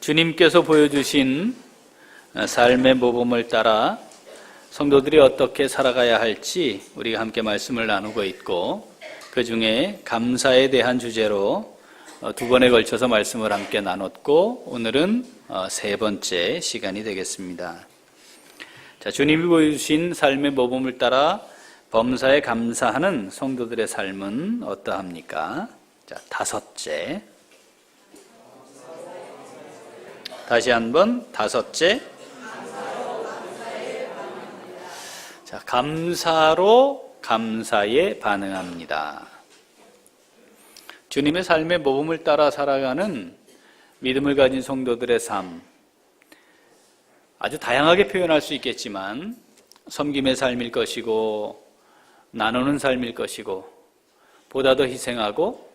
주님께서 보여주신 삶의 모범을 따라 성도들이 어떻게 살아가야 할지 우리가 함께 말씀을 나누고 있고, 그 중에 감사에 대한 주제로 두 번에 걸쳐서 말씀을 함께 나눴고, 오늘은 세 번째 시간이 되겠습니다. 자, 주님이 보여주신 삶의 모범을 따라 범사에 감사하는 성도들의 삶은 어떠합니까? 자, 다섯째. 다시 한번 다섯째. 자, 감사로 감사에 반응합니다. 주님의 삶의 모범을 따라 살아가는 믿음을 가진 성도들의 삶, 아주 다양하게 표현할 수 있겠지만 섬김의 삶일 것이고, 나누는 삶일 것이고, 보다 더 희생하고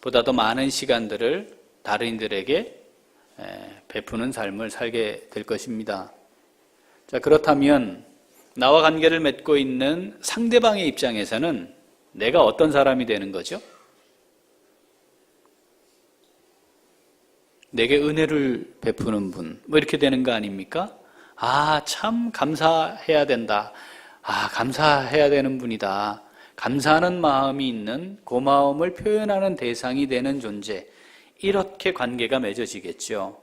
보다 더 많은 시간들을 다른이들에게 베푸는 삶을 살게 될 것입니다. 자, 그렇다면 나와 관계를 맺고 있는 상대방의 입장에서는 내가 어떤 사람이 되는 거죠? 내게 은혜를 베푸는 분, 뭐 이렇게 되는 거 아닙니까? 아, 참 감사해야 된다. 아, 감사해야 되는 분이다. 감사하는 마음이 있는, 고마움을 표현하는 대상이 되는 존재, 이렇게 관계가 맺어지겠죠.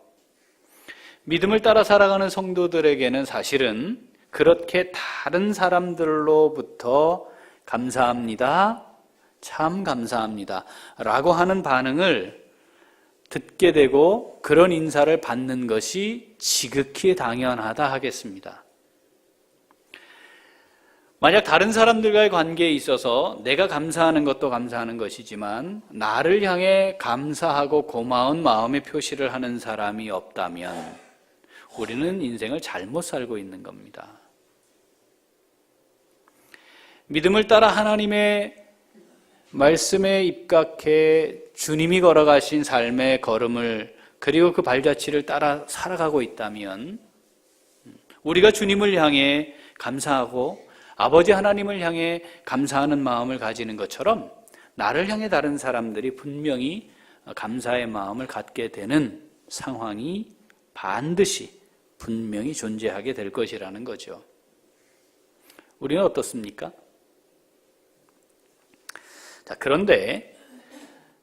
믿음을 따라 살아가는 성도들에게는 사실은 그렇게 다른 사람들로부터 감사합니다, 참 감사합니다 라고 하는 반응을 듣게 되고, 그런 인사를 받는 것이 지극히 당연하다 하겠습니다. 만약 다른 사람들과의 관계에 있어서 내가 감사하는 것도 감사하는 것이지만 나를 향해 감사하고 고마운 마음의 표시를 하는 사람이 없다면 우리는 인생을 잘못 살고 있는 겁니다. 믿음을 따라 하나님의 말씀에 입각해 주님이 걸어가신 삶의 걸음을, 그리고 그 발자취를 따라 살아가고 있다면 우리가 주님을 향해 감사하고 아버지 하나님을 향해 감사하는 마음을 가지는 것처럼 나를 향해 다른 사람들이 분명히 감사의 마음을 갖게 되는 상황이 반드시 분명히 존재하게 될 것이라는 거죠. 우리는 어떻습니까? 자, 그런데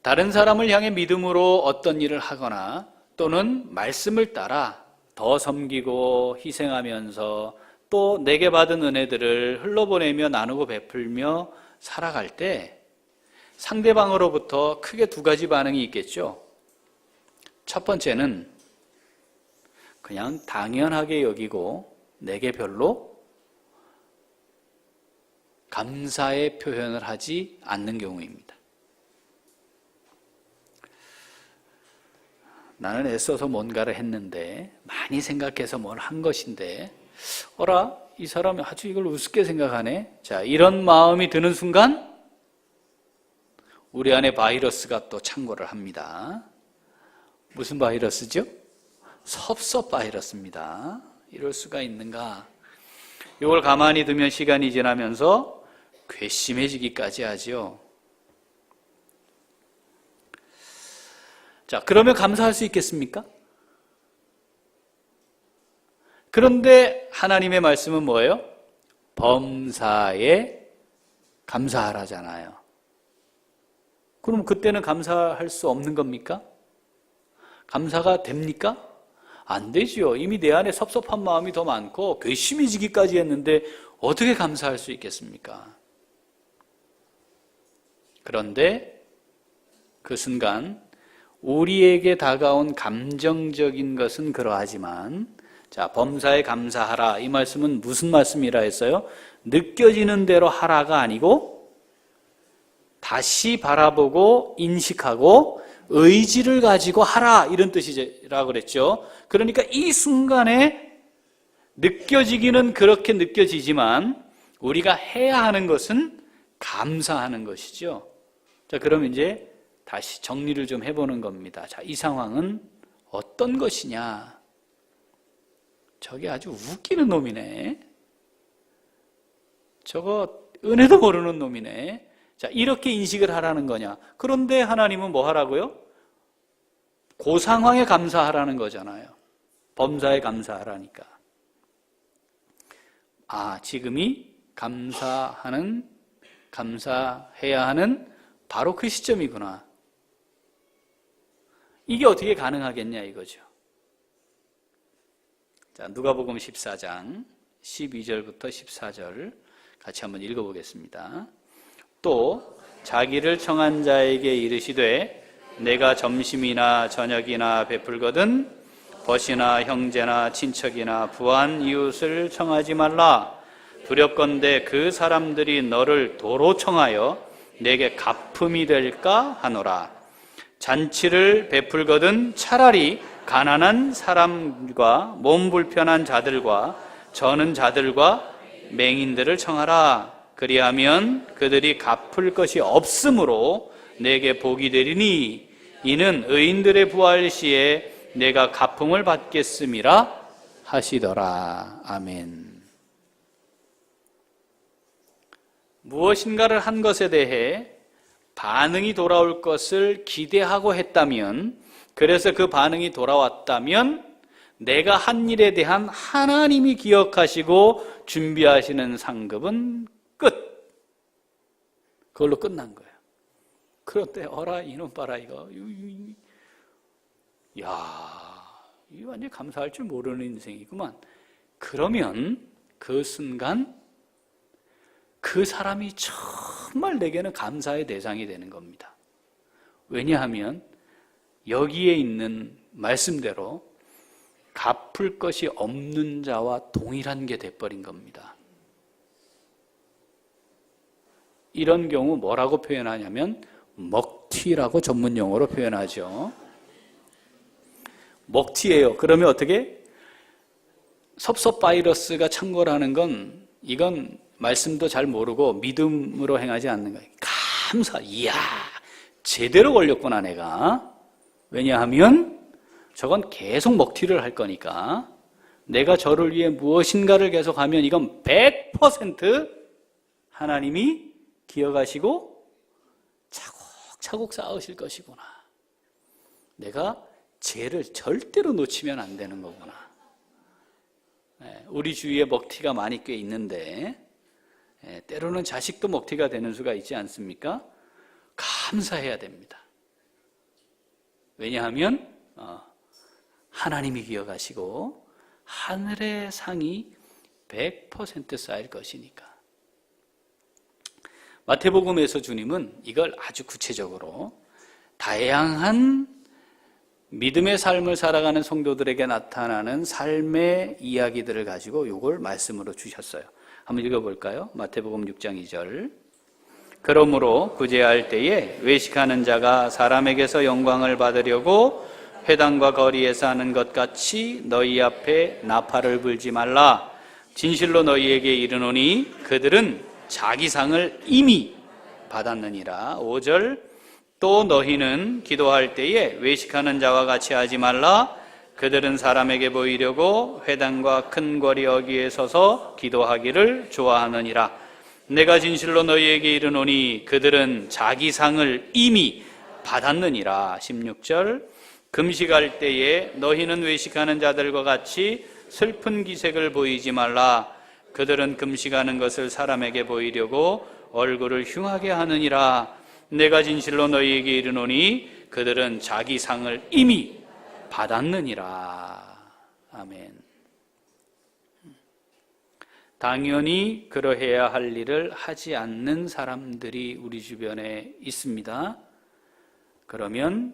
다른 사람을 향해 믿음으로 어떤 일을 하거나 또는 말씀을 따라 더 섬기고 희생하면서 또 내게 받은 은혜들을 흘러보내며 나누고 베풀며 살아갈 때 상대방으로부터 크게 두 가지 반응이 있겠죠. 첫 번째는 그냥 당연하게 여기고 내게 별로 감사의 표현을 하지 않는 경우입니다. 나는 애써서 뭔가를 했는데, 많이 생각해서 뭘 한 것인데, 어라, 이 사람이 아주 이걸 우습게 생각하네. 자, 이런 마음이 드는 순간 우리 안에 바이러스가 또 창궐을 합니다. 무슨 바이러스죠? 섭섭 바이러스입니다. 이럴 수가 있는가? 이걸 가만히 두면 시간이 지나면서 괘씸해지기까지 하죠. 자, 그러면 감사할 수 있겠습니까? 그런데 하나님의 말씀은 뭐예요? 범사에 감사하라잖아요. 그럼 그때는 감사할 수 없는 겁니까? 감사가 됩니까? 안 되지요. 이미 내 안에 섭섭한 마음이 더 많고 괘씸해지기까지 했는데 어떻게 감사할 수 있겠습니까? 그런데 그 순간 우리에게 다가온 감정적인 것은 그러하지만, 자, 범사에 감사하라, 이 말씀은 무슨 말씀이라 했어요? 느껴지는 대로 하라가 아니고 다시 바라보고 인식하고 의지를 가지고 하라, 이런 뜻이라고 그랬죠. 그러니까 이 순간에 느껴지기는 그렇게 느껴지지만 우리가 해야 하는 것은 감사하는 것이죠. 자, 그럼 이제 다시 정리를 좀 해보는 겁니다. 자, 이 상황은 어떤 것이냐? 저게 아주 웃기는 놈이네. 저거 은혜도 모르는 놈이네. 자, 이렇게 인식을 하라는 거냐? 그런데 하나님은 뭐 하라고요? 그 상황에 감사하라는 거잖아요. 범사에 감사하라니까. 지금이 감사해야 하는 바로 그 시점이구나. 이게 어떻게 가능하겠냐 이거죠. 자, 누가복음 14장 12절부터 14절 같이 한번 읽어보겠습니다. 또 자기를 청한 자에게 이르시되 내가 점심이나 저녁이나 베풀거든 벗이나 형제나 친척이나 부한 이웃을 청하지 말라. 두렵건대 그 사람들이 너를 도로 청하여 내게 갚음이 될까 하노라. 잔치를 베풀거든 차라리 가난한 사람과 몸 불편한 자들과 저는 자들과 맹인들을 청하라. 그리하면 그들이 갚을 것이 없으므로 내게 복이 되리니 이는 의인들의 부활 시에 내가 갚음을 받겠음이라 하시더라. 아멘. 무엇인가를 한 것에 대해 반응이 돌아올 것을 기대하고 했다면, 그래서 그 반응이 돌아왔다면 내가 한 일에 대한 하나님이 기억하시고 준비하시는 상급은 끝. 그걸로 끝난 거예요. 그런데 어라 이놈 봐라 이거. 이 완전히 감사할 줄 모르는 인생이구만. 그러면 그 순간 그 사람이 정말 내게는 감사의 대상이 되는 겁니다. 왜냐하면 여기에 있는 말씀대로 갚을 것이 없는 자와 동일한 게 돼버린 겁니다. 이런 경우 뭐라고 표현하냐면 먹튀라고 전문 용어로 표현하죠. 먹튀예요. 그러면 어떻게? 섭섭바이러스가 창궐하는 건 이건 말씀도 잘 모르고 믿음으로 행하지 않는 거예요. 감사, 이야 제대로 걸렸구나 내가. 왜냐하면 저건 계속 먹튀를 할 거니까 내가 저를 위해 무엇인가를 계속하면 이건 100% 하나님이 기억하시고 차곡차곡 쌓으실 것이구나. 내가 죄를 절대로 놓치면 안 되는 거구나. 우리 주위에 먹튀가 많이 꽤 있는데 때로는 자식도 먹튀가 되는 수가 있지 않습니까? 감사해야 됩니다. 왜냐하면 하나님이 기억하시고 하늘의 상이 100% 쌓일 것이니까. 마태복음에서 주님은 이걸 아주 구체적으로 다양한 믿음의 삶을 살아가는 성도들에게 나타나는 삶의 이야기들을 가지고 이걸 말씀으로 주셨어요. 한번 읽어볼까요? 마태복음 6장 2절. 그러므로 구제할 때에 외식하는 자가 사람에게서 영광을 받으려고 회당과 거리에서 하는 것 같이 너희 앞에 나팔을 불지 말라. 진실로 너희에게 이르노니 그들은 자기 상을 이미 받았느니라. 5절. 또 너희는 기도할 때에 외식하는 자와 같이 하지 말라. 그들은 사람에게 보이려고 회당과 큰 거리 어귀에 서서 기도하기를 좋아하느니라. 내가 진실로 너희에게 이르노니 그들은 자기 상을 이미 받았느니라. 16절. 금식할 때에 너희는 외식하는 자들과 같이 슬픈 기색을 보이지 말라. 그들은 금식하는 것을 사람에게 보이려고 얼굴을 흉하게 하느니라. 내가 진실로 너희에게 이르노니 그들은 자기 상을 이미 받았느니라. 아멘. 당연히 그러해야 할 일을 하지 않는 사람들이 우리 주변에 있습니다. 그러면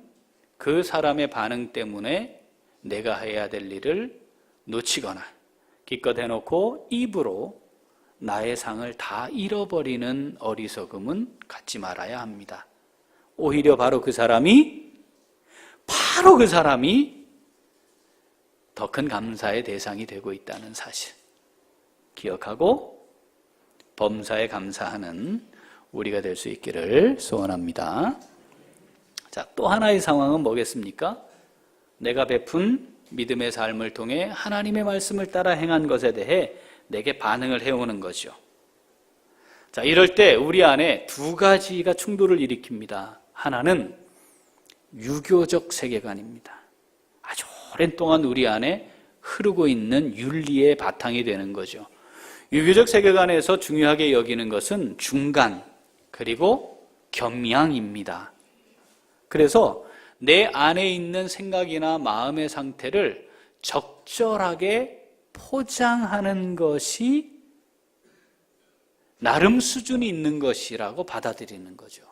그 사람의 반응 때문에 내가 해야 될 일을 놓치거나 기껏 해놓고 입으로 나의 상을 다 잃어버리는 어리석음은 갖지 말아야 합니다. 오히려 바로 그 사람이 더 큰 감사의 대상이 되고 있다는 사실 기억하고 범사에 감사하는 우리가 될 수 있기를 소원합니다. 자, 또 하나의 상황은 뭐겠습니까? 내가 베푼 믿음의 삶을 통해 하나님의 말씀을 따라 행한 것에 대해 내게 반응을 해오는 거죠. 자, 이럴 때 우리 안에 두 가지가 충돌을 일으킵니다. 하나는 유교적 세계관입니다. 아주 오랜 동안 우리 안에 흐르고 있는 윤리의 바탕이 되는 거죠. 유교적 세계관에서 중요하게 여기는 것은 중간 그리고 겸양입니다. 그래서 내 안에 있는 생각이나 마음의 상태를 적절하게 포장하는 것이 나름 수준이 있는 것이라고 받아들이는 거죠.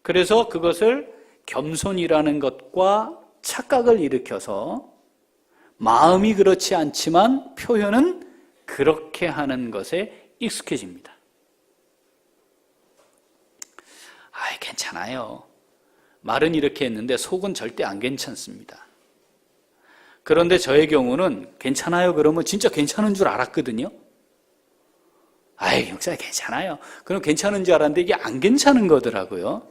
그래서 그것을 겸손이라는 것과 착각을 일으켜서 마음이 그렇지 않지만 표현은 그렇게 하는 것에 익숙해집니다. 괜찮아요. 말은 이렇게 했는데 속은 절대 안 괜찮습니다. 그런데 저의 경우는 괜찮아요 그러면 진짜 괜찮은 줄 알았거든요. 목사님 괜찮아요. 그럼 괜찮은 줄 알았는데 이게 안 괜찮은 거더라고요.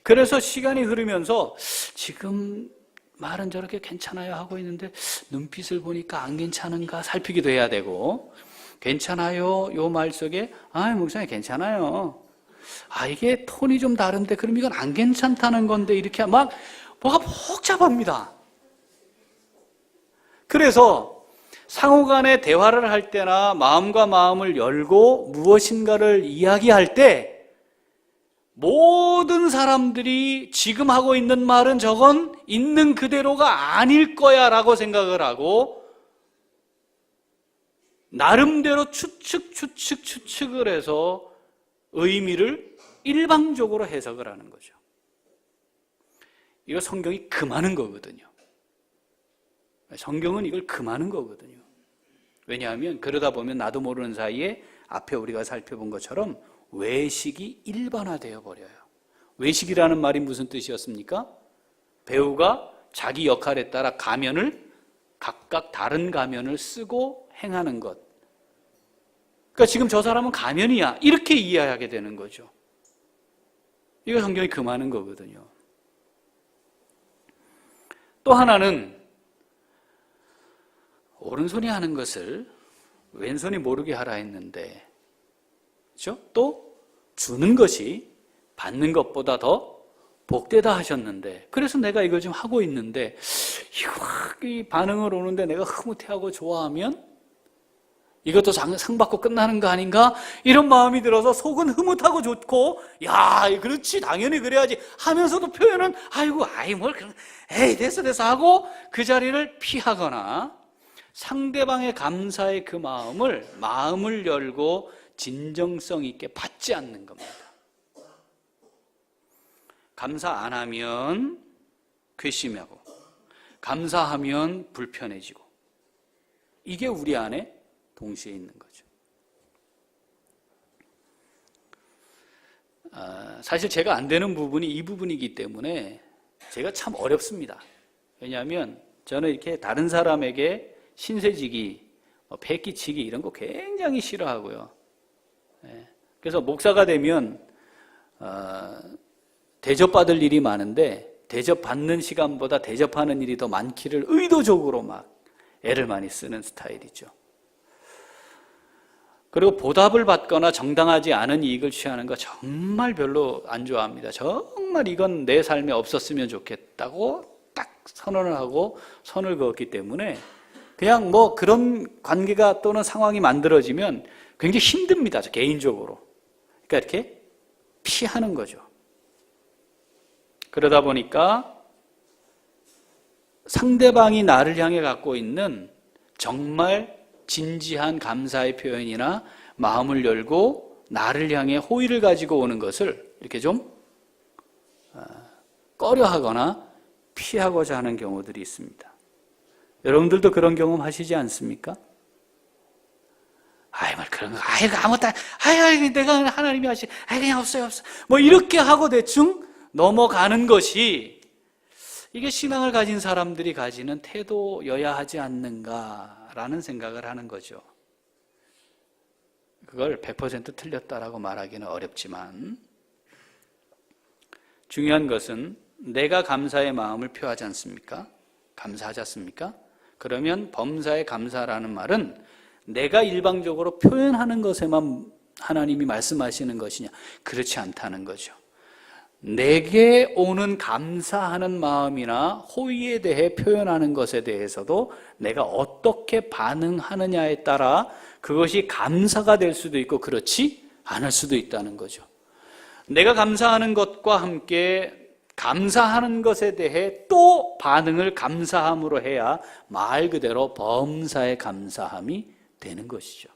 그래서 시간이 흐르면서 지금 말은 저렇게 괜찮아요 하고 있는데 눈빛을 보니까 안 괜찮은가 살피기도 해야 되고, 괜찮아요 요 말 속에 목사님 괜찮아요. 이게 톤이 좀 다른데 그럼 이건 안 괜찮다는 건데 이렇게 막 뭐가 복잡합니다. 그래서 상호간에 대화를 할 때나 마음과 마음을 열고 무엇인가를 이야기할 때 모든 사람들이 지금 하고 있는 말은 저건 있는 그대로가 아닐 거야 라고 생각을 하고 나름대로 추측을 해서 의미를 일방적으로 해석을 하는 거죠. 이거 성경이 금하는 거거든요. 성경은 이걸 금하는 거거든요. 왜냐하면 그러다 보면 나도 모르는 사이에 앞에 우리가 살펴본 것처럼 외식이 일반화되어 버려요. 외식이라는 말이 무슨 뜻이었습니까? 배우가 자기 역할에 따라 각각 다른 가면을 쓰고 행하는 것. 그러니까 지금 저 사람은 가면이야 이렇게 이해하게 되는 거죠. 이거 성경이 금하는 거거든요. 또 하나는 오른손이 하는 것을 왼손이 모르게 하라 했는데, 그렇죠? 또 주는 것이 받는 것보다 더 복되다 하셨는데, 그래서 내가 이걸 지금 하고 있는데 이 반응을 오는데 내가 흐뭇해하고 좋아하면 이것도 상 받고 끝나는 거 아닌가? 이런 마음이 들어서 속은 흐뭇하고 좋고, 그렇지 당연히 그래야지 하면서도 표현은 됐어 하고 그 자리를 피하거나 상대방의 감사의 그 마음을 열고 진정성 있게 받지 않는 겁니다. 감사 안 하면 괘씸하고 감사하면 불편해지고, 이게 우리 안에 동시에 있는 거죠. 사실 제가 안 되는 부분이 이 부분이기 때문에 제가 참 어렵습니다. 왜냐하면 저는 이렇게 다른 사람에게 신세지기, 패기치기 이런 거 굉장히 싫어하고요. 그래서 목사가 되면 대접받을 일이 많은데 대접받는 시간보다 대접하는 일이 더 많기를 의도적으로 막 애를 많이 쓰는 스타일이죠. 그리고 보답을 받거나 정당하지 않은 이익을 취하는 거 정말 별로 안 좋아합니다. 정말 이건 내 삶에 없었으면 좋겠다고 딱 선언을 하고 선을 그었기 때문에 그냥 그런 관계가 또는 상황이 만들어지면 굉장히 힘듭니다. 개인적으로. 그러니까 이렇게 피하는 거죠. 그러다 보니까 상대방이 나를 향해 갖고 있는 정말 진지한 감사의 표현이나 마음을 열고 나를 향해 호의를 가지고 오는 것을 이렇게 좀 꺼려하거나 피하고자 하는 경우들이 있습니다. 여러분들도 그런 경험 하시지 않습니까? 그런 거, 아무것도, 내가 하나님이 하시, 그냥 없어요. 이렇게 하고 대충 넘어가는 것이 이게 신앙을 가진 사람들이 가지는 태도여야 하지 않는가라는 생각을 하는 거죠. 그걸 100% 틀렸다라고 말하기는 어렵지만, 중요한 것은 내가 감사의 마음을 표하지 않습니까? 감사하지 않습니까? 그러면 범사의 감사라는 말은 내가 일방적으로 표현하는 것에만 하나님이 말씀하시는 것이냐? 그렇지 않다는 거죠. 내게 오는 감사하는 마음이나 호의에 대해 표현하는 것에 대해서도 내가 어떻게 반응하느냐에 따라 그것이 감사가 될 수도 있고 그렇지 않을 수도 있다는 거죠. 내가 감사하는 것과 함께 감사하는 것에 대해 또 반응을 감사함으로 해야 말 그대로 범사의 감사함이 되는 것이죠.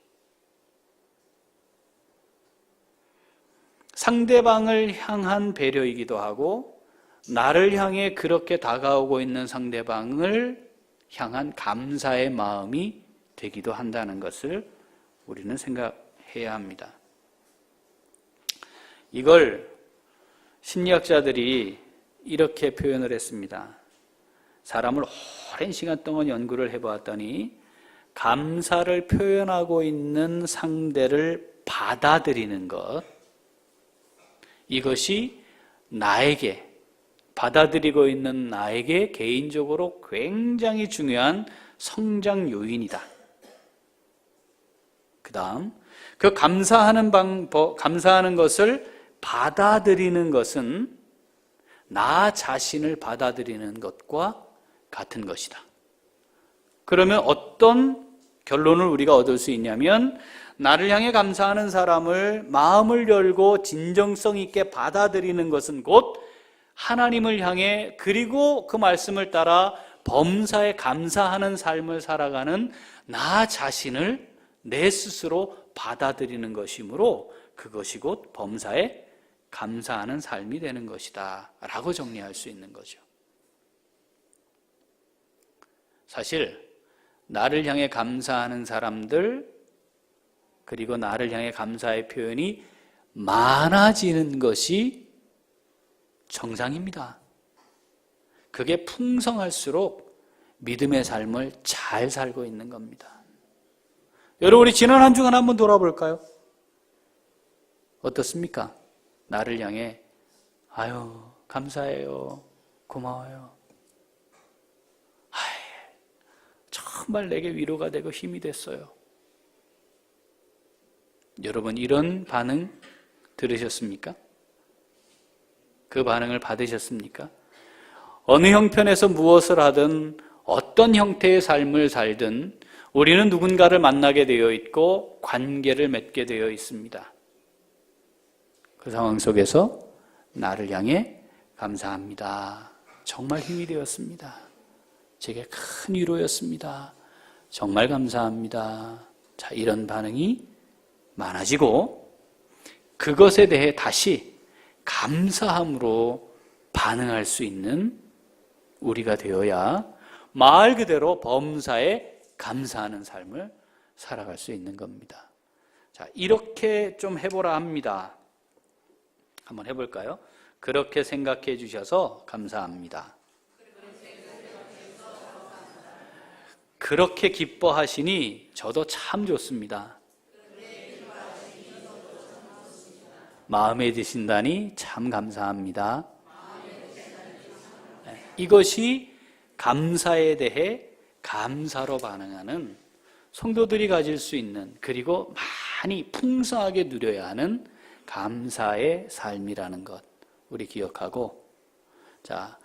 상대방을 향한 배려이기도 하고 나를 향해 그렇게 다가오고 있는 상대방을 향한 감사의 마음이 되기도 한다는 것을 우리는 생각해야 합니다. 이걸 심리학자들이 이렇게 표현을 했습니다. 사람을 오랜 시간 동안 연구를 해보았더니 감사를 표현하고 있는 상대를 받아들이는 것, 이것이 나에게, 받아들이고 있는 나에게 개인적으로 굉장히 중요한 성장 요인이다. 그 다음, 그 감사하는 감사하는 것을 받아들이는 것은 나 자신을 받아들이는 것과 같은 것이다. 그러면 어떤 결론을 우리가 얻을 수 있냐면, 나를 향해 감사하는 사람을 마음을 열고 진정성 있게 받아들이는 것은 곧 하나님을 향해 그리고 그 말씀을 따라 범사에 감사하는 삶을 살아가는 나 자신을 내 스스로 받아들이는 것이므로 그것이 곧 범사에 감사하는 삶이 되는 것이다 라고 정리할 수 있는 거죠. 사실 나를 향해 감사하는 사람들, 그리고 나를 향해 감사의 표현이 많아지는 것이 정상입니다. 그게 풍성할수록 믿음의 삶을 잘 살고 있는 겁니다. 여러분, 우리 지난 한 주간 한번 돌아볼까요? 어떻습니까? 나를 향해 아유 감사해요, 고마워요, 정말 내게 위로가 되고 힘이 됐어요. 여러분, 이런 반응 들으셨습니까? 그 반응을 받으셨습니까? 어느 형편에서 무엇을 하든 어떤 형태의 삶을 살든 우리는 누군가를 만나게 되어 있고 관계를 맺게 되어 있습니다. 그 상황 속에서 나를 향해 감사합니다. 정말 힘이 되었습니다. 제게 큰 위로였습니다. 정말 감사합니다. 자, 이런 반응이 많아지고 그것에 대해 다시 감사함으로 반응할 수 있는 우리가 되어야 말 그대로 범사에 감사하는 삶을 살아갈 수 있는 겁니다. 자, 이렇게 좀 해보라 합니다. 한번 해볼까요? 그렇게 생각해 주셔서 감사합니다. 그렇게 기뻐하시니 저도 참 좋습니다. 마음에 드신다니 참 감사합니다. 이것이 감사에 대해 감사로 반응하는 성도들이 가질 수 있는, 그리고 많이 풍성하게 누려야 하는 감사의 삶이라는 것 우리 기억하고, 자,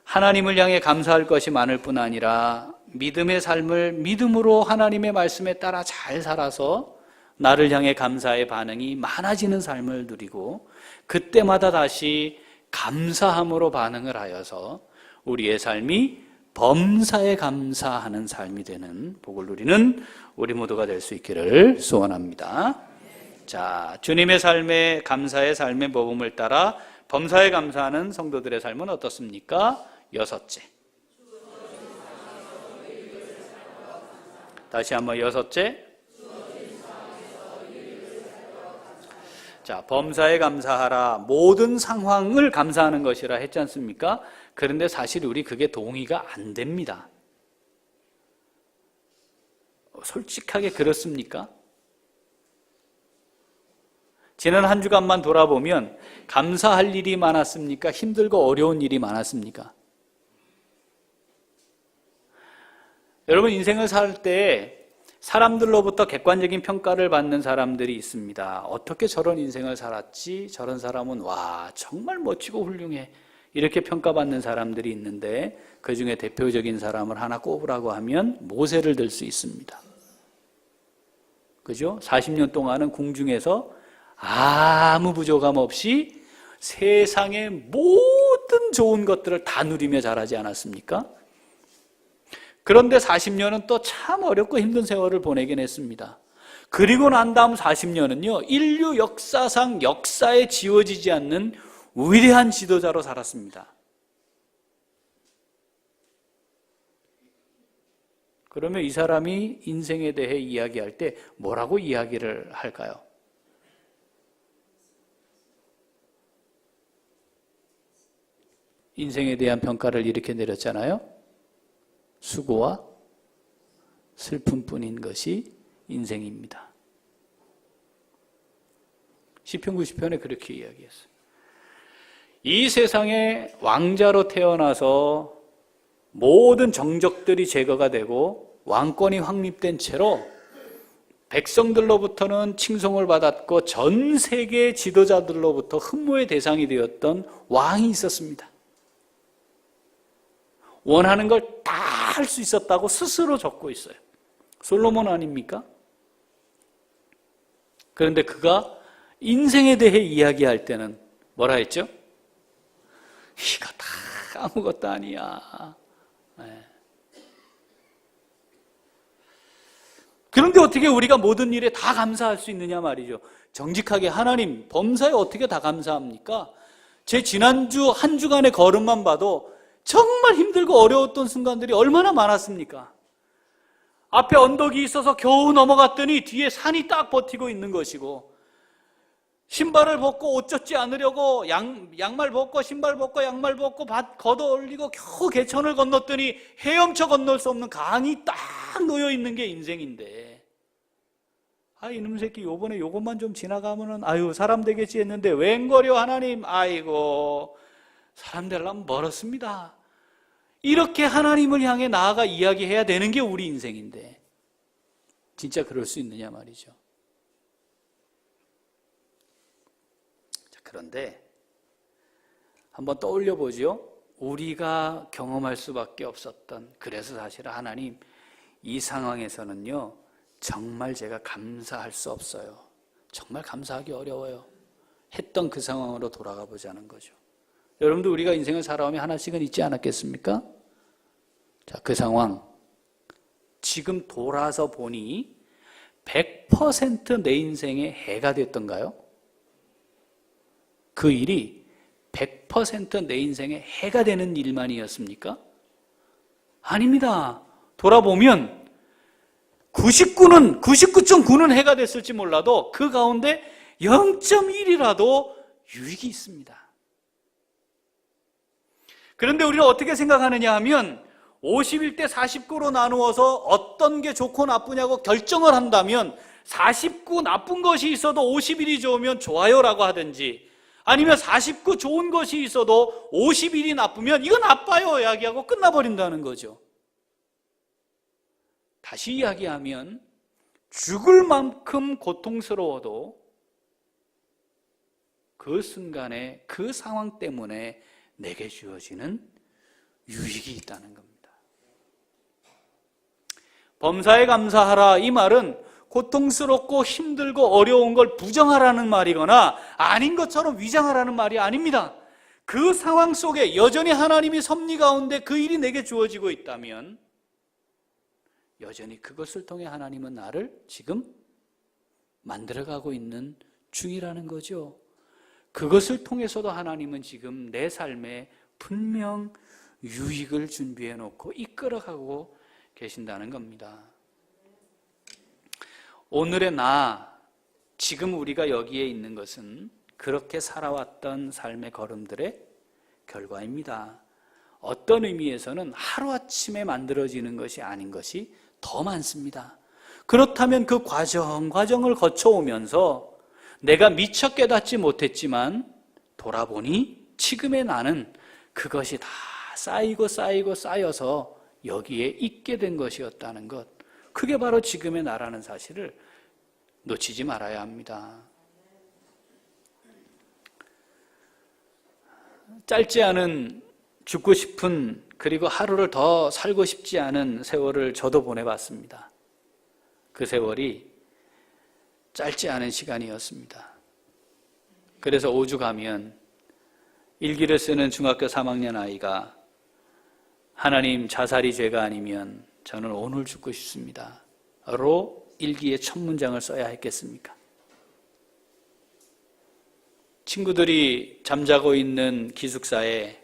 하나님을 향해 감사할 것이 많을 뿐 아니라 믿음의 삶을 믿음으로 하나님의 말씀에 따라 잘 살아서 나를 향해 감사의 반응이 많아지는 삶을 누리고 그때마다 다시 감사함으로 반응을 하여서 우리의 삶이 범사에 감사하는 삶이 되는 복을 누리는 우리 모두가 될 수 있기를 소원합니다. 자, 주님의 삶의 감사의 삶의 모범을 따라 범사에 감사하는 성도들의 삶은 어떻습니까? 여섯째. 다시 한번 여섯째. 자, 범사에 감사하라. 모든 상황을 감사하는 것이라 했지 않습니까? 그런데 사실 우리 그게 동의가 안 됩니다. 솔직하게 그렇습니까? 지난 한 주간만 돌아보면 감사할 일이 많았습니까? 힘들고 어려운 일이 많았습니까? 여러분, 인생을 살 때 사람들로부터 객관적인 평가를 받는 사람들이 있습니다. 어떻게 저런 인생을 살았지? 저런 사람은 와 정말 멋지고 훌륭해. 이렇게 평가받는 사람들이 있는데 그 중에 대표적인 사람을 하나 꼽으라고 하면 모세를 들 수 있습니다. 그죠? 40년 동안은 궁중에서 아무 부족함 없이 세상의 모든 좋은 것들을 다 누리며 자라지 않았습니까? 그런데 40년은 또 참 어렵고 힘든 세월을 보내긴 했습니다. 그리고 난 다음 40년은요, 인류 역사상 역사에 지워지지 않는 위대한 지도자로 살았습니다. 그러면 이 사람이 인생에 대해 이야기할 때 뭐라고 이야기를 할까요? 인생에 대한 평가를 이렇게 내렸잖아요. 수고와 슬픔뿐인 것이 인생입니다. 시편 90편에 그렇게 이야기했어요. 이 세상에 왕자로 태어나서 모든 정적들이 제거가 되고 왕권이 확립된 채로 백성들로부터는 칭송을 받았고 전 세계 지도자들로부터 흠모의 대상이 되었던 왕이 있었습니다. 원하는 걸 다 할 수 있었다고 스스로 적고 있어요. 솔로몬 아닙니까? 그런데 그가 인생에 대해 이야기할 때는 뭐라 했죠? 이거 다 아무것도 아니야. 네. 그런데 어떻게 우리가 모든 일에 다 감사할 수 있느냐 말이죠. 정직하게 하나님, 범사에 어떻게 다 감사합니까? 제 지난주 한 주간의 걸음만 봐도 정말 힘들고 어려웠던 순간들이 얼마나 많았습니까? 앞에 언덕이 있어서 겨우 넘어갔더니 뒤에 산이 딱 버티고 있는 것이고, 신발을 벗고 옷 젖지 않으려고 양말 벗고 신발 벗고 양말 벗고 걷어 올리고 겨우 개천을 건넜더니 헤엄쳐 건널 수 없는 강이 딱 놓여 있는 게 인생인데, 이놈 새끼 요번에 요것만 좀 지나가면은 아유 사람 되겠지 했는데 웬거려 하나님, 아이고 사람 되려면 멀었습니다. 이렇게 하나님을 향해 나아가 이야기해야 되는 게 우리 인생인데 진짜 그럴 수 있느냐 말이죠. 자, 그런데 한번 떠올려 보죠. 우리가 경험할 수밖에 없었던, 그래서 사실 하나님 이 상황에서는요 정말 제가 감사할 수 없어요, 정말 감사하기 어려워요 했던 그 상황으로 돌아가 보자는 거죠. 여러분도 우리가 인생을 살아오면 하나씩은 있지 않았겠습니까? 자, 그 상황 지금 돌아서 보니 100% 내 인생의 해가 됐던가요? 그 일이 100% 내 인생의 해가 되는 일만이었습니까? 아닙니다. 돌아보면 99.9는 해가 됐을지 몰라도 그 가운데 0.1이라도 유익이 있습니다. 그런데 우리는 어떻게 생각하느냐 하면 51대 49로 나누어서 어떤 게 좋고 나쁘냐고 결정을 한다면 49 나쁜 것이 있어도 51이 좋으면 좋아요라고 하든지, 아니면 49 좋은 것이 있어도 51이 나쁘면 이거 나빠요 이야기하고 끝나버린다는 거죠. 다시 이야기하면 죽을 만큼 고통스러워도 그 순간에 그 상황 때문에 내게 주어지는 유익이 있다는 겁니다. 범사에 감사하라, 이 말은 고통스럽고 힘들고 어려운 걸 부정하라는 말이거나 아닌 것처럼 위장하라는 말이 아닙니다. 그 상황 속에 여전히 하나님이 섭리 가운데 그 일이 내게 주어지고 있다면 여전히 그것을 통해 하나님은 나를 지금 만들어가고 있는 중이라는 거죠. 그것을 통해서도 하나님은 지금 내 삶에 분명 유익을 준비해 놓고 이끌어가고 계신다는 겁니다. 오늘의 나, 지금 우리가 여기에 있는 것은 그렇게 살아왔던 삶의 걸음들의 결과입니다. 어떤 의미에서는 하루아침에 만들어지는 것이 아닌 것이 더 많습니다. 그렇다면 그 과정을 거쳐오면서 내가 미처 깨닫지 못했지만 돌아보니 지금의 나는 그것이 다 쌓이고 쌓여서 여기에 있게 된 것이었다는 것, 그게 바로 지금의 나라는 사실을 놓치지 말아야 합니다. 짧지 않은 죽고 싶은, 그리고 하루를 더 살고 싶지 않은 세월을 저도 보내봤습니다. 그 세월이 짧지 않은 시간이었습니다. 그래서 오죽하면 일기를 쓰는 중학교 3학년 아이가 하나님, 자살이 죄가 아니면 저는 오늘 죽고 싶습니다 로 일기에 첫 문장을 써야 했겠습니까? 친구들이 잠자고 있는 기숙사에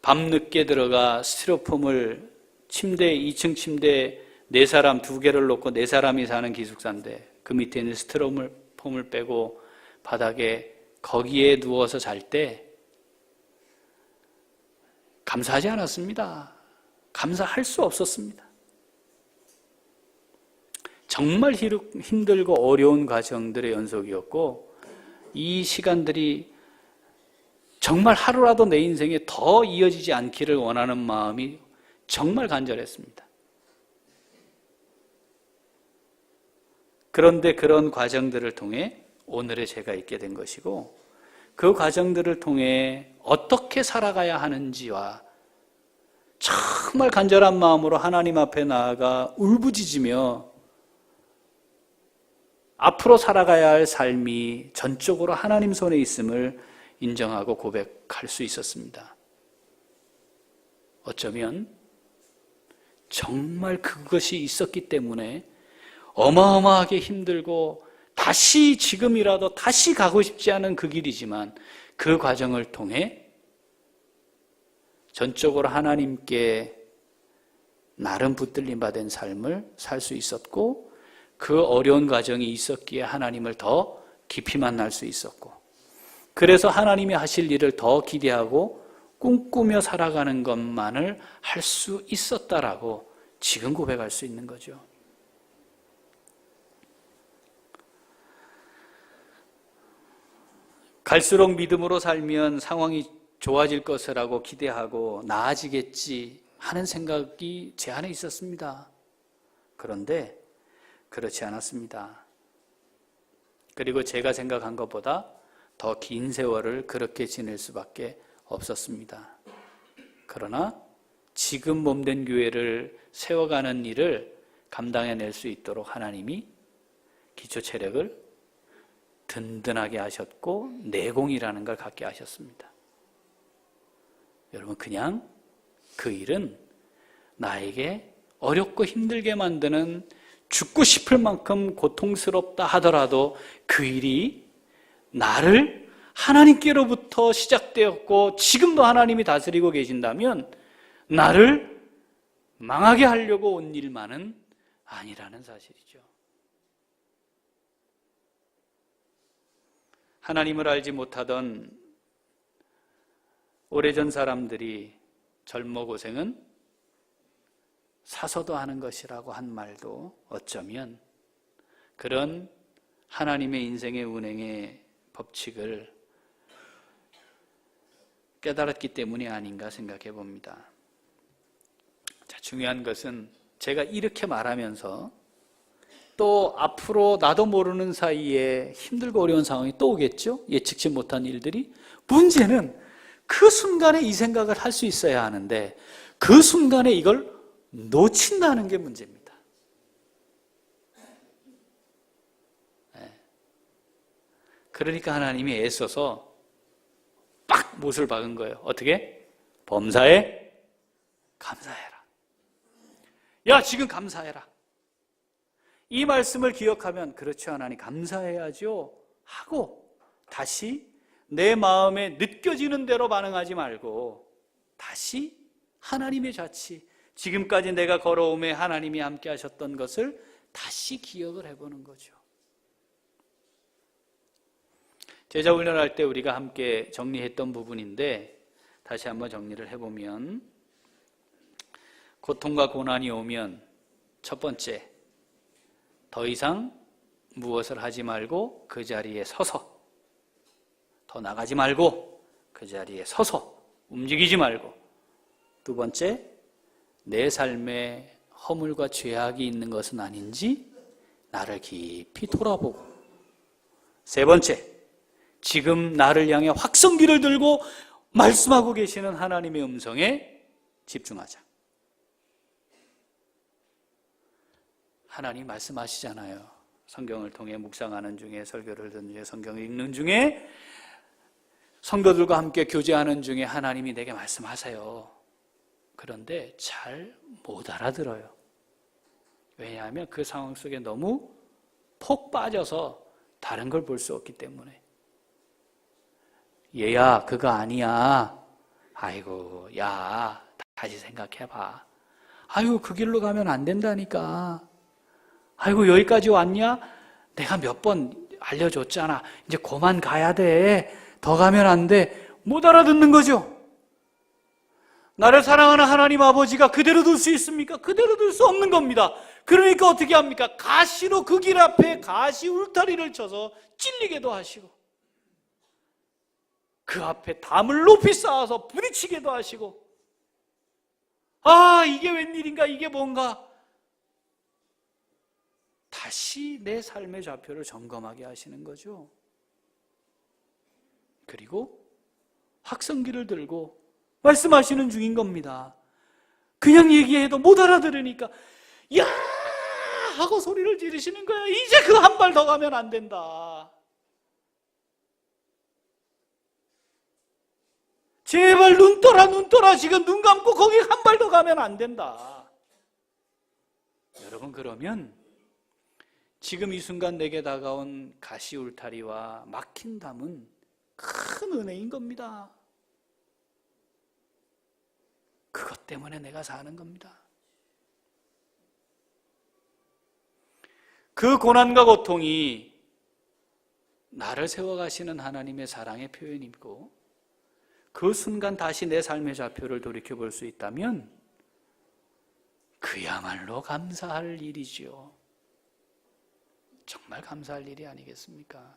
밤늦게 들어가 스티로폼을 2층 침대 4사람 2개를 놓고 4사람이 사는 기숙사인데 그 밑에 있는 스티로폼을 빼고 바닥에 거기에 누워서 잘 때 감사하지 않았습니다. 감사할 수 없었습니다. 정말 힘들고 어려운 과정들의 연속이었고 이 시간들이 정말 하루라도 내 인생에 더 이어지지 않기를 원하는 마음이 정말 간절했습니다. 그런데 그런 과정들을 통해 오늘의 제가 있게 된 것이고 그 과정들을 통해 어떻게 살아가야 하는지와 정말 간절한 마음으로 하나님 앞에 나아가 울부짖으며 앞으로 살아가야 할 삶이 전적으로 하나님 손에 있음을 인정하고 고백할 수 있었습니다. 어쩌면 정말 그것이 있었기 때문에 어마어마하게 힘들고 다시 지금이라도 다시 가고 싶지 않은 그 길이지만 그 과정을 통해 전적으로 하나님께 나름 붙들림 받은 삶을 살 수 있었고 그 어려운 과정이 있었기에 하나님을 더 깊이 만날 수 있었고 그래서 하나님이 하실 일을 더 기대하고 꿈꾸며 살아가는 것만을 할 수 있었다라고 지금 고백할 수 있는 거죠. 갈수록 믿음으로 살면 상황이 좋아질 것이라고 기대하고 나아지겠지 하는 생각이 제 안에 있었습니다. 그런데 그렇지 않았습니다. 그리고 제가 생각한 것보다 더 긴 세월을 그렇게 지낼 수밖에 없었습니다. 그러나 지금 몸된 교회를 세워가는 일을 감당해낼 수 있도록 하나님이 기초 체력을 든든하게 하셨고 내공이라는 걸 갖게 하셨습니다. 여러분, 그냥 그 일은 나에게 어렵고 힘들게 만드는 죽고 싶을 만큼 고통스럽다 하더라도 그 일이 나를 하나님께로부터 시작되었고 지금도 하나님이 다스리고 계신다면 나를 망하게 하려고 온 일만은 아니라는 사실이죠. 하나님을 알지 못하던 오래전 사람들이 젊어 고생은 사서도 하는 것이라고 한 말도 어쩌면 그런 하나님의 인생의 운행의 법칙을 깨달았기 때문이 아닌가 생각해 봅니다. 자, 중요한 것은 제가 이렇게 말하면서 또 앞으로 나도 모르는 사이에 힘들고 어려운 상황이 또 오겠죠? 예측치 못한 일들이. 문제는 그 순간에 이 생각을 할 수 있어야 하는데 그 순간에 이걸 놓친다는 게 문제입니다. 그러니까 하나님이 애써서 빡 못을 박은 거예요. 어떻게? 범사에 감사해라. 야, 지금 감사해라. 이 말씀을 기억하면 그렇죠, 하나님 감사해야죠 하고 다시 내 마음에 느껴지는 대로 반응하지 말고 다시 하나님의 자치, 지금까지 내가 걸어오며 하나님이 함께 하셨던 것을 다시 기억을 해보는 거죠. 제자 훈련할 때 우리가 함께 정리했던 부분인데 다시 한번 정리를 해보면 고통과 고난이 오면 첫 번째, 더 이상 무엇을 하지 말고 그 자리에 서서, 더 나가지 말고 그 자리에 서서 움직이지 말고, 두 번째, 내 삶에 허물과 죄악이 있는 것은 아닌지 나를 깊이 돌아보고, 세 번째, 지금 나를 향해 확성기를 들고 말씀하고 계시는 하나님의 음성에 집중하자. 하나님 말씀하시잖아요. 성경을 통해 묵상하는 중에, 설교를 듣는 중에, 성경을 읽는 중에, 성도들과 함께 교제하는 중에 하나님이 내게 말씀하세요. 그런데 잘 못 알아들어요. 왜냐하면 그 상황 속에 너무 폭 빠져서 다른 걸 볼 수 없기 때문에. 얘야, 그거 아니야. 아이고, 야, 다시 생각해봐. 아이고, 그 길로 가면 안 된다니까. 아이고, 여기까지 왔냐? 내가 몇 번 알려줬잖아. 이제 그만 가야 돼. 더 가면 안 돼. 못 알아듣는 거죠. 나를 사랑하는 하나님 아버지가 그대로 둘 수 있습니까? 그대로 둘 수 없는 겁니다. 그러니까 어떻게 합니까? 가시로 그 길 앞에 가시 울타리를 쳐서 찔리게도 하시고, 그 앞에 담을 높이 쌓아서 부딪히게도 하시고, 아, 이게 웬일인가, 이게 뭔가, 다시 내 삶의 좌표를 점검하게 하시는 거죠. 그리고 확성기를 들고 말씀하시는 중인 겁니다. 그냥 얘기해도 못 알아들으니까 야! 하고 소리를 지르시는 거야. 이제 그 한 발 더 가면 안 된다. 제발 눈 떠라. 지금 눈 감고 거기 한 발 더 가면 안 된다. 여러분, 그러면 지금 이 순간 내게 다가온 가시 울타리와 막힌 담은 큰 은혜인 겁니다. 그것 때문에 내가 사는 겁니다. 그 고난과 고통이 나를 세워가시는 하나님의 사랑의 표현이고, 그 순간 다시 내 삶의 좌표를 돌이켜볼 수 있다면 그야말로 감사할 일이지요. 정말 감사할 일이 아니겠습니까?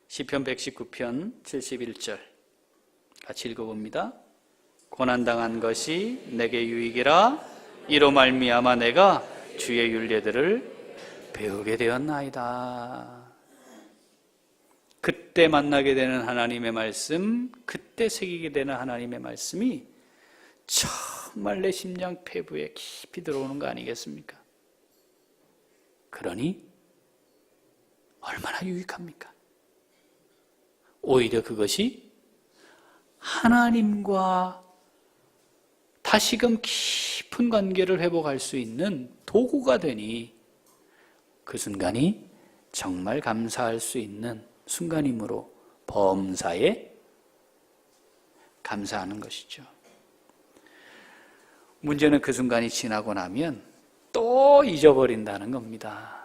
시편 119편 71절 같이 읽어봅니다. 고난당한 것이 내게 유익이라 이로 말미암아 내가 주의 율례들을 배우게 되었나이다. 그때 만나게 되는 하나님의 말씀, 그때 새기게 되는 하나님의 말씀이 정말 내 심장 폐부에 깊이 들어오는 거 아니겠습니까? 그러니 얼마나 유익합니까? 오히려 그것이 하나님과 다시금 깊은 관계를 회복할 수 있는 도구가 되니 그 순간이 정말 감사할 수 있는 순간이므로 범사에 감사하는 것이죠. 문제는 그 순간이 지나고 나면 또 잊어버린다는 겁니다.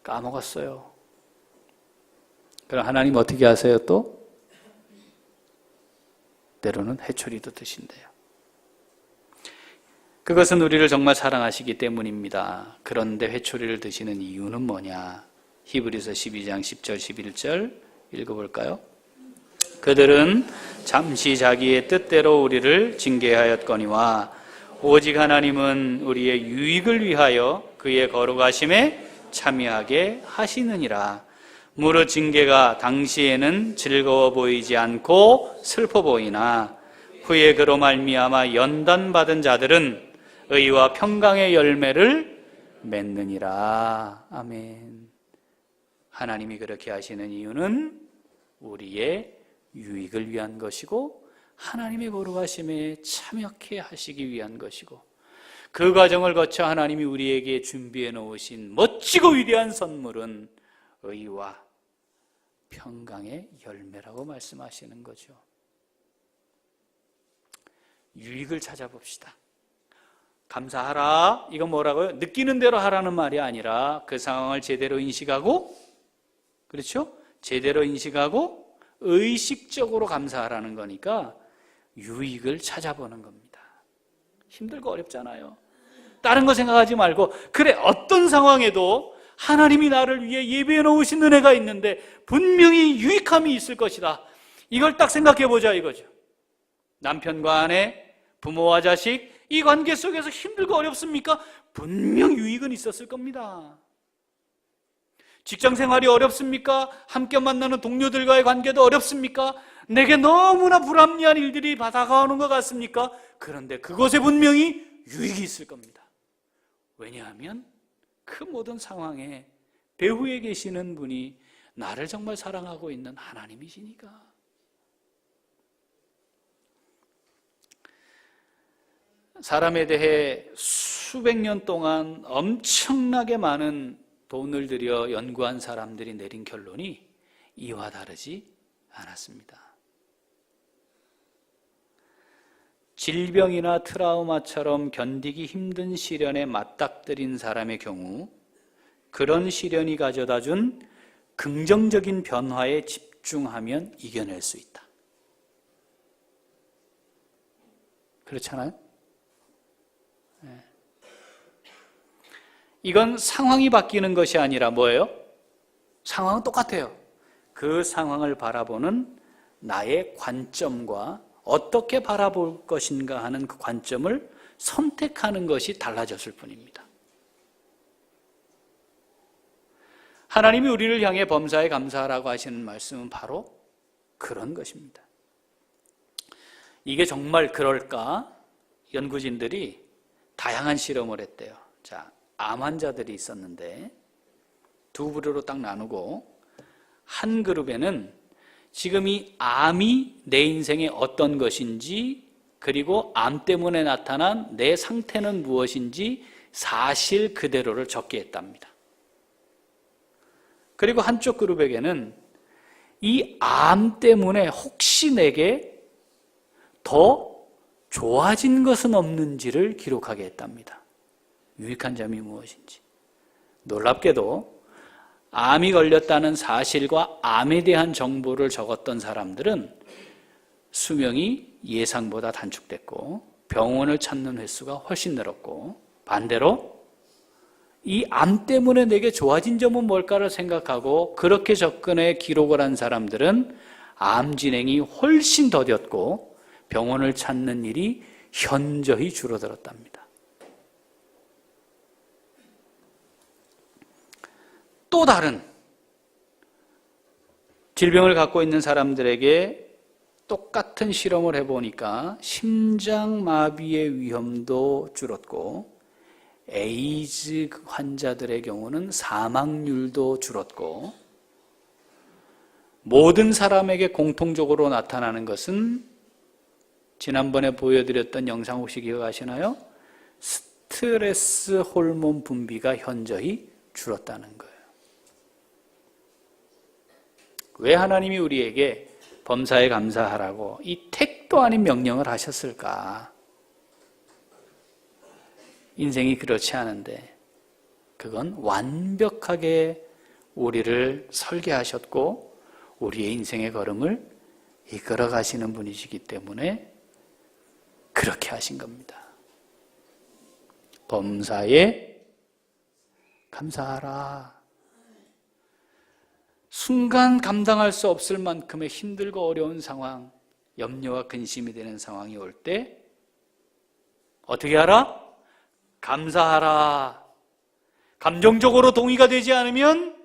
까먹었어요. 그럼 하나님 어떻게 하세요 또? 때로는 회초리도 드신대요. 그것은 우리를 정말 사랑하시기 때문입니다. 그런데 회초리를 드시는 이유는 뭐냐? 히브리서 12장 10절 11절 읽어볼까요? 그들은 잠시 자기의 뜻대로 우리를 징계하였거니와 오직 하나님은 우리의 유익을 위하여 그의 거룩하심에 참여하게 하시느니라. 무릇 징계가 당시에는 즐거워 보이지 않고 슬퍼 보이나 후에 그로 말미암아 연단받은 자들은 의와 평강의 열매를 맺느니라. 아멘. 하나님이 그렇게 하시는 이유는 우리의 유익을 위한 것이고 하나님의 거룩하심에 참여케 하시기 위한 것이고, 그 과정을 거쳐 하나님이 우리에게 준비해 놓으신 멋지고 위대한 선물은 의와 평강의 열매라고 말씀하시는 거죠. 유익을 찾아봅시다. 감사하라. 이건 뭐라고요? 느끼는 대로 하라는 말이 아니라 그 상황을 제대로 인식하고, 그렇죠? 제대로 인식하고 의식적으로 감사하라는 거니까 유익을 찾아보는 겁니다. 힘들고 어렵잖아요. 다른 거 생각하지 말고, 그래, 어떤 상황에도 하나님이 나를 위해 예비해 놓으신 은혜가 있는데 분명히 유익함이 있을 것이다. 이걸 딱 생각해 보자 이거죠. 남편과 아내, 부모와 자식, 이 관계 속에서 힘들고 어렵습니까? 분명 유익은 있었을 겁니다. 직장 생활이 어렵습니까? 함께 만나는 동료들과의 관계도 어렵습니까? 내게 너무나 불합리한 일들이 다가오는 것 같습니까? 그런데 그곳에 분명히 유익이 있을 겁니다. 왜냐하면 그 모든 상황에 배후에 계시는 분이 나를 정말 사랑하고 있는 하나님이시니까. 사람에 대해 수백 년 동안 엄청나게 많은 돈을 들여 연구한 사람들이 내린 결론이 이와 다르지 않았습니다. 질병이나 트라우마처럼 견디기 힘든 시련에 맞닥뜨린 사람의 경우 그런 시련이 가져다 준 긍정적인 변화에 집중하면 이겨낼 수 있다. 그렇잖아요? 네. 이건 상황이 바뀌는 것이 아니라 뭐예요? 상황은 똑같아요. 그 상황을 바라보는 나의 관점과 어떻게 바라볼 것인가 하는 그 관점을 선택하는 것이 달라졌을 뿐입니다. 하나님이 우리를 향해 범사에 감사하라고 하시는 말씀은 바로 그런 것입니다. 이게 정말 그럴까? 연구진들이 다양한 실험을 했대요. 자, 암 환자들이 있었는데 두 부류로 딱 나누고 한 그룹에는 지금 이 암이 내 인생에 어떤 것인지 그리고 암 때문에 나타난 내 상태는 무엇인지 사실 그대로를 적게 했답니다. 그리고 한쪽 그룹에게는 이 암 때문에 혹시 내게 더 좋아진 것은 없는지를 기록하게 했답니다. 유익한 점이 무엇인지. 놀랍게도 암이 걸렸다는 사실과 암에 대한 정보를 적었던 사람들은 수명이 예상보다 단축됐고 병원을 찾는 횟수가 훨씬 늘었고, 반대로 이 암 때문에 내게 좋아진 점은 뭘까를 생각하고 그렇게 접근해 기록을 한 사람들은 암 진행이 훨씬 더뎠고 병원을 찾는 일이 현저히 줄어들었답니다. 또 다른 질병을 갖고 있는 사람들에게 똑같은 실험을 해보니까 심장마비의 위험도 줄었고 에이즈 환자들의 경우는 사망률도 줄었고, 모든 사람에게 공통적으로 나타나는 것은 지난번에 보여드렸던 영상 혹시 기억하시나요? 스트레스 호르몬 분비가 현저히 줄었다는 거예요. 왜 하나님이 우리에게 범사에 감사하라고 이 택도 아닌 명령을 하셨을까? 인생이 그렇지 않은데 그건 완벽하게 우리를 설계하셨고 우리의 인생의 걸음을 이끌어 가시는 분이시기 때문에 그렇게 하신 겁니다. 범사에 감사하라. 순간 감당할 수 없을 만큼의 힘들고 어려운 상황, 염려와 근심이 되는 상황이 올 때 어떻게 하라? 감사하라. 감정적으로 동의가 되지 않으면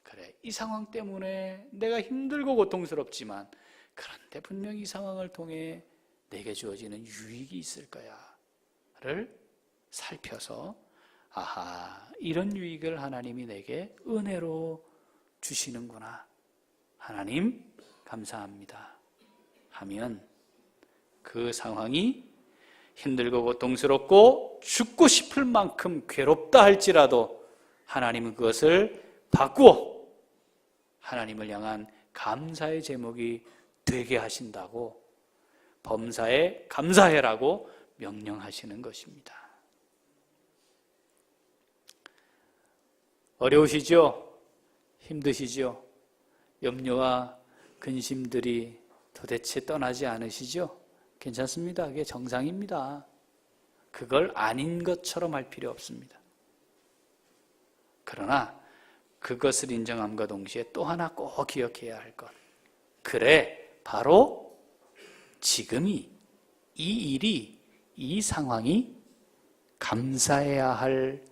그래, 이 상황 때문에 내가 힘들고 고통스럽지만 그런데 분명히 이 상황을 통해 내게 주어지는 유익이 있을 거야를 살펴서 아하, 이런 유익을 하나님이 내게 은혜로 주시는구나. 하나님 감사합니다 하면 그 상황이 힘들고 고통스럽고 죽고 싶을 만큼 괴롭다 할지라도 하나님은 그것을 바꾸어 하나님을 향한 감사의 제목이 되게 하신다고 범사에 감사해라고 명령하시는 것입니다. 어려우시죠? 힘드시죠? 염려와 근심들이 도대체 떠나지 않으시죠? 괜찮습니다. 그게 정상입니다. 그걸 아닌 것처럼 할 필요 없습니다. 그러나 그것을 인정함과 동시에 또 하나 꼭 기억해야 할 것. 그래, 바로 지금이, 이 일이, 이 상황이 감사해야 할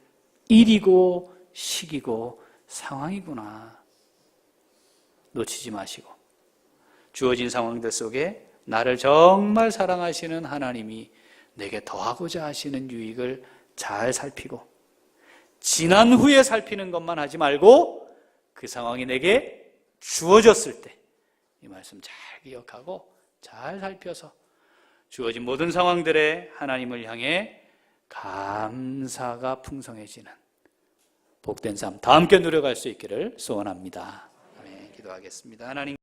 일이고 시기고 상황이구나. 놓치지 마시고 주어진 상황들 속에 나를 정말 사랑하시는 하나님이 내게 더하고자 하시는 유익을 잘 살피고, 지난 후에 살피는 것만 하지 말고 그 상황이 내게 주어졌을 때 이 말씀 잘 기억하고 잘 살펴서 주어진 모든 상황들에 하나님을 향해 감사가 풍성해지는 복된 삶 다 함께 누려갈 수 있기를 소원합니다. 아멘. 기도하겠습니다. 하나님